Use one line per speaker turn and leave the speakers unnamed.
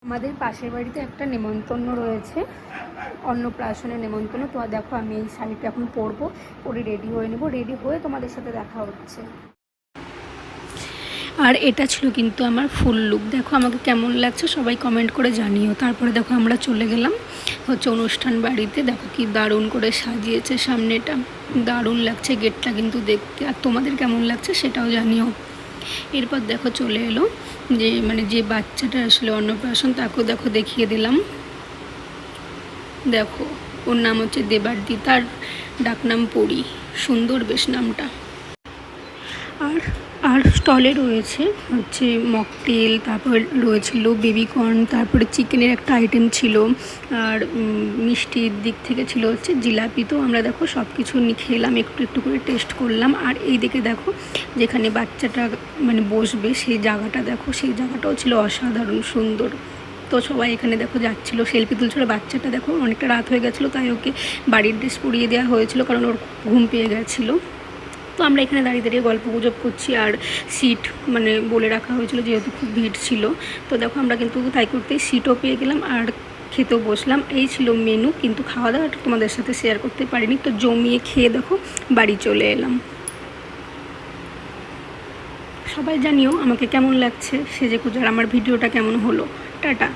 আমাদের পাশের বাড়িতে একটা নেমন্তন্ন রয়েছে, অন্নপ্রাশনের নেমন্তন্ন। তো দেখো আমি এই শাড়িটা এখন পরবো, পরে রেডি হয়ে নেবো, রেডি হয়ে তোমাদের সাথে দেখা হচ্ছে। আর এটা ছিল কিন্তু আমার ফুল লুক। দেখো আমাকে কেমন লাগছে সবাই কমেন্ট করে জানিও। তারপরে দেখো আমরা চলে গেলাম অনুষ্ঠান বাড়িতে। দেখো কি দারুণ করে সাজিয়েছে সামনেটা, দারুণ লাগছে গেটটা কিন্তু দেখতে। আর তোমাদের কেমন লাগছে সেটাও জানিও। এরপর দেখো চলে এলো যে বাচ্চাটা আসলে অন্নপ্রাশন, তাকেও দেখো দেখিয়ে দিলাম। দেখো ওর নাম হচ্ছে দেবার্দি, তার ডাকনাম পড়ি, সুন্দর বেশ নামটা। আর স্টলে রয়েছে মকটেল, তারপর রয়েছিল বেবিকর্ন, তারপরে চিকেনের একটা আইটেম ছিল, আর মিষ্টির দিক থেকে ছিল জিলাপি। তো আমরা দেখো সব কিছু খেলাম, একটু একটু করে টেস্ট করলাম। আর এই দিকে দেখো যেখানে বাচ্চাটা বসবে সেই জায়গাটা দেখো, সেই জায়গাটাও ছিল অসাধারণ সুন্দর। তো সবাই এখানে দেখো যাচ্ছিলো, সেলফি তুলছিল। বাচ্চাটা দেখো অনেকটা রাত হয়ে গেছিলো, তাই ওকে বাড়ির ড্রেস পরিয়ে দেওয়া হয়েছিল, কারণ ওর ঘুম পেয়ে গেছিলো। তো আমরা এখানে দাঁড়িয়ে দাঁড়িয়ে গল্প গুজব করছি, আর সিট বলে রাখা হয়েছিল যেহেতু খুব ভিড় ছিল। তো দেখো আমরা কিন্তু তাই করতেই সিটও পেয়ে গেলাম আর খেতেও বসলাম। এই ছিল মেনু, কিন্তু খাওয়া দাওয়াটা তোমাদের সাথে শেয়ার করতে পারিনি। তো জমিয়ে খেয়ে দেখো বাড়ি চলে এলাম। সবাই জানিও আমাকে কেমন লাগছে সেজে গুজে, আর আমার ভিডিওটা কেমন হলো। টাটা।